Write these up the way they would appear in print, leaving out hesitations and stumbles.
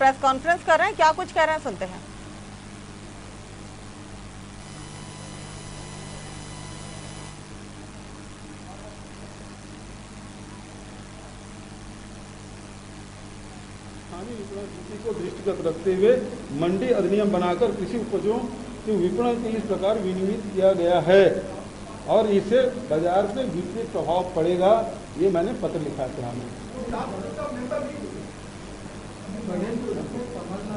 Press conference कर रहे हैं, क्या कुछ कह रहे हैं सुनते हैं। को दृष्टिगत रखते हुए मंडी अधिनियम बनाकर कृषि उपजों के विपणन के इस प्रकार विनियमित किया गया है और इससे बाजार पे विपरीत प्रभाव पड़ेगा, ये मैंने पत्र लिखा था हमें।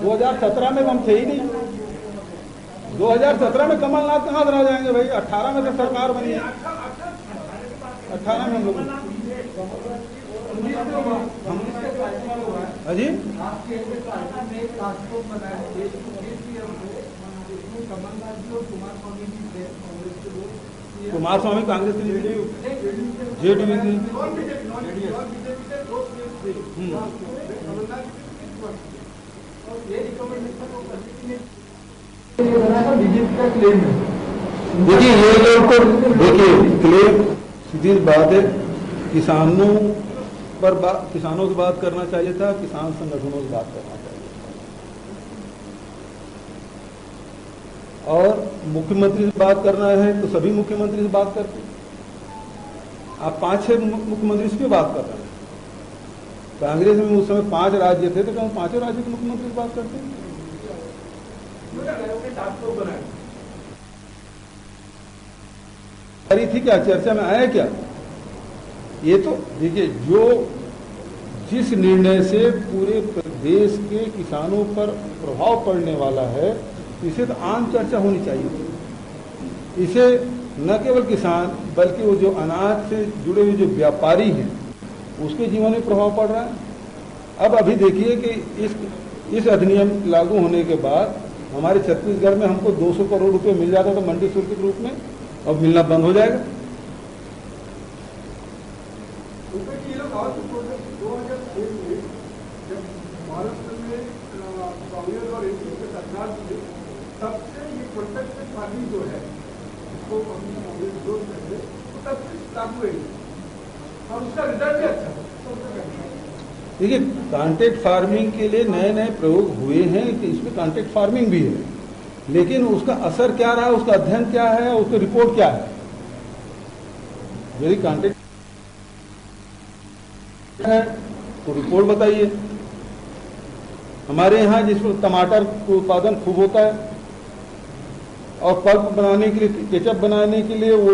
2017 में हम थे ही नहीं। 2017 में कमलनाथ कहाँ रह जाएंगे भाई? 18 में तो सरकार बनी है। 18 में हम लोग अजी कुमार स्वामी कांग्रेस की जेडीयू की देखिए ये लोग को देखिए क्लेम सीधी बात है, किसानों से बात करना चाहिए था, किसान संगठनों से बात करना चाहिए और मुख्यमंत्री से बात करना है तो सभी मुख्यमंत्री से बात करते। आप 5-6 मुख्यमंत्री से क्यों बात कर रहे हैं? कांग्रेस में उस समय 5 राज्य थे तो क्या 5 राज्य के मुख्यमंत्री से बात करते हैं? थी क्या चर्चा में आया क्या? ये तो देखिए जिस निर्णय से पूरे प्रदेश के किसानों पर प्रभाव पड़ने वाला है, इसे तो आम चर्चा होनी चाहिए। इसे न केवल किसान बल्कि वो जो अनाज से जुड़े हुए जो व्यापारी हैं उसके जीवन में प्रभाव पड़ रहा है। अब अभी देखिए कि इस अधिनियम लागू होने के बाद हमारे छत्तीसगढ़ में हमको 200 करोड़ रुपए मिल जाता था मंडी शुल्क के रूप में, अब मिलना बंद हो जाएगा। देखिए कॉन्ट्रैक्ट फार्मिंग के लिए नए नए प्रयोग हुए हैं कि इसमें कॉन्ट्रैक्ट फार्मिंग भी है, लेकिन उसका असर क्या रहा है, उसका अध्ययन क्या है, उसकी रिपोर्ट क्या है। यदि कॉन्ट्रैक्ट है तो रिपोर्ट बताइए। हमारे यहाँ जिसमें टमाटर का उत्पादन खूब होता है और पल्प बनाने के लिए, केचप बनाने के लिए वो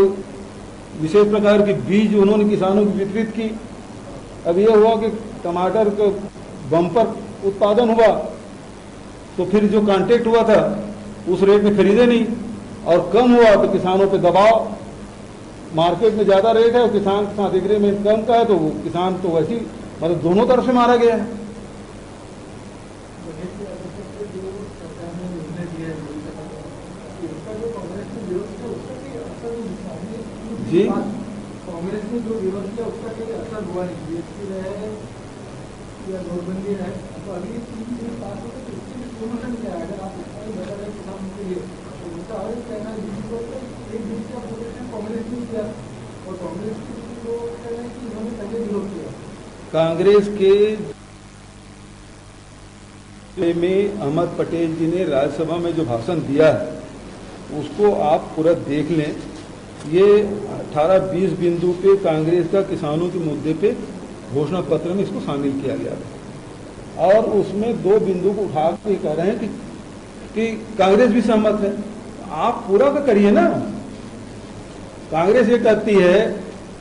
विशेष प्रकार के बीज उन्होंने किसानों को वितरित की। अब ये हुआ कि टमाटर का बम्पर उत्पादन हुआ तो फिर जो कॉन्ट्रैक्ट हुआ था उस रेट में खरीदे नहीं और कम हुआ तो किसानों पे दबाव, मार्केट में ज्यादा रेट है और किसान के साथ एग्रीमेंट कम का है तो वो किसान तो वैसे ही मतलब दोनों तरफ से मारा गया है। जी कांग्रेस ने जो विरोध किया उसका कोई असर हुआ नहीं, जीएसटी है या नोटबंदी है, तो अगली 3 साल में तो इसकी प्रमोशन क्या है? अगर आप इसका भी बता रहे किसान के लिए तो उनका और कहना है एक दिन का प्रोटेक्शन कांग्रेस ने किया और कांग्रेस के लोग कह रहे हैं कि इन्होंने पहले विरोध किया। कांग्रेस के में अहमद पटेल जी ने राज्यसभा में जो भाषण दिया है उसको आप पूरा देख लें। ये 18-20 बिंदु पे कांग्रेस का किसानों के मुद्दे पे घोषणा पत्र में इसको शामिल किया गया है और उसमें 2 बिंदु को उठा के कह रहे हैं कि कांग्रेस भी सहमत है। आप पूरा का करिए ना। कांग्रेस ये कहती है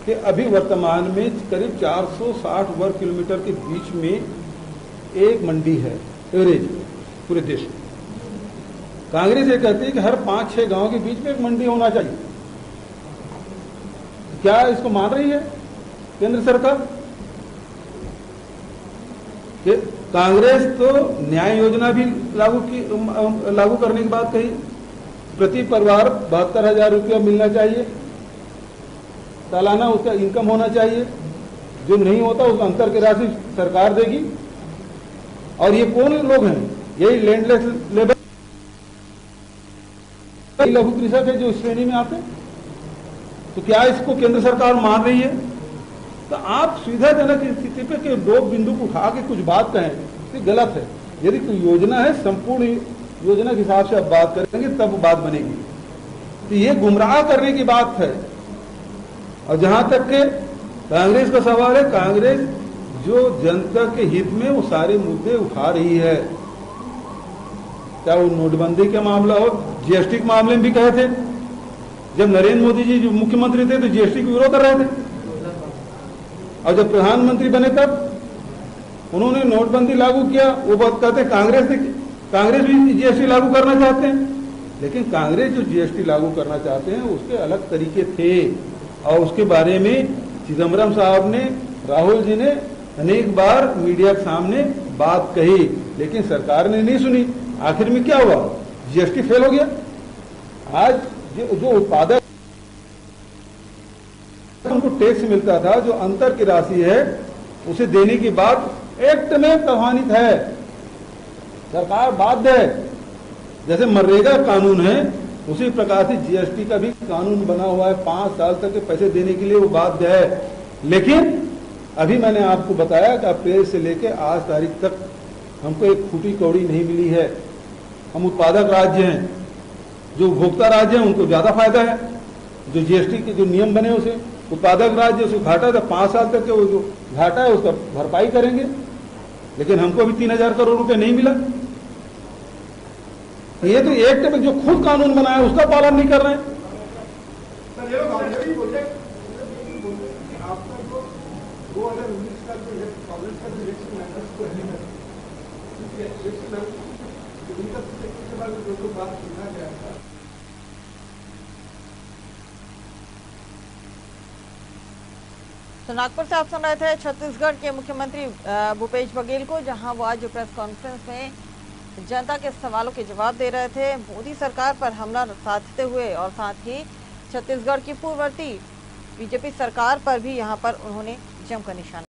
कि अभी वर्तमान में करीब 460 वर्ग किलोमीटर के बीच में एक मंडी है एवरेज पूरे देश में। कांग्रेस ये कहती है कि हर 5-6 गांव के बीच में एक मंडी होना चाहिए। क्या इसको मान रही है केंद्र सरकार? कि कांग्रेस तो न्याय योजना भी लागू करने की बात कही, प्रति परिवार 72,000 रुपया मिलना चाहिए, सालाना उसका इनकम होना चाहिए, जो नहीं होता उस अंतर की राशि सरकार देगी। और ये कौन लोग हैं? यही लैंडलेस लेबर, लघु कृषक है जो इस श्रेणी में आते हैं। तो क्या इसको केंद्र सरकार मान रही है? तो आप सुविधाजनक स्थिति पे के 2 बिंदु को उठा के कुछ बात कहें, ये गलत है। यदि कोई योजना है, संपूर्ण योजना के हिसाब से अब बात करेंगे तब बात बनेगी। तो ये गुमराह करने की बात है। और जहां तक के कांग्रेस का सवाल है, कांग्रेस जो जनता के हित में वो सारे मुद्दे उठा रही है, चाहे वो नोटबंदी का मामला हो, जीएसटी के मामले में भी कहे थे, जब नरेंद्र मोदी जी जो मुख्यमंत्री थे तो जीएसटी को विरोध कर रहे थे, और जब प्रधानमंत्री बने तब उन्होंने नोटबंदी लागू किया। वो बात कहते हैं कांग्रेस भी जीएसटी लागू करना चाहते हैं, लेकिन कांग्रेस जो जीएसटी लागू करना चाहते हैं उसके अलग तरीके थे, और उसके बारे में चिदम्बरम साहब ने, राहुल जी ने अनेक बार मीडिया के सामने बात कही, लेकिन सरकार ने नहीं सुनी। आखिर में क्या हुआ, जीएसटी फेल हो गया। आज जो उत्पादक उनको टैक्स मिलता था, जो अंतर की राशि है, उसे देने की बात एक्ट में प्रमाणित है, सरकार बाध्य है। जैसे मनरेगा कानून है उसी प्रकार से जीएसटी का भी कानून बना हुआ है, 5 साल तक के पैसे देने के लिए वो बाध्य है। लेकिन अभी मैंने आपको बताया कि अप्रैल से लेकर आज तारीख तक हमको एक फूटी कौड़ी नहीं मिली है। हम उत्पादक राज्य हैं, जो उपभोक्ता राज्य हैं उनको ज्यादा फायदा है, जो जीएसटी के जो नियम बने उसे उत्पादक राज्य उसको घाटा था, 5 साल तक के वो जो घाटा है उसका भरपाई करेंगे, लेकिन हमको अभी 3000 करोड़ रुपए नहीं मिला। ये तो एक्ट में जो खुद कानून बनाया उसका पालन नहीं कर रहे हैं। तो नागपुर से आप सुन रहे थे छत्तीसगढ़ के मुख्यमंत्री भूपेश बघेल को, जहां वो आज प्रेस कॉन्फ्रेंस में जनता के सवालों के जवाब दे रहे थे। मोदी सरकार पर हमला साधते हुए और साथ ही छत्तीसगढ़ की पूर्ववर्ती बीजेपी सरकार पर भी यहां पर उन्होंने जमकर निशाना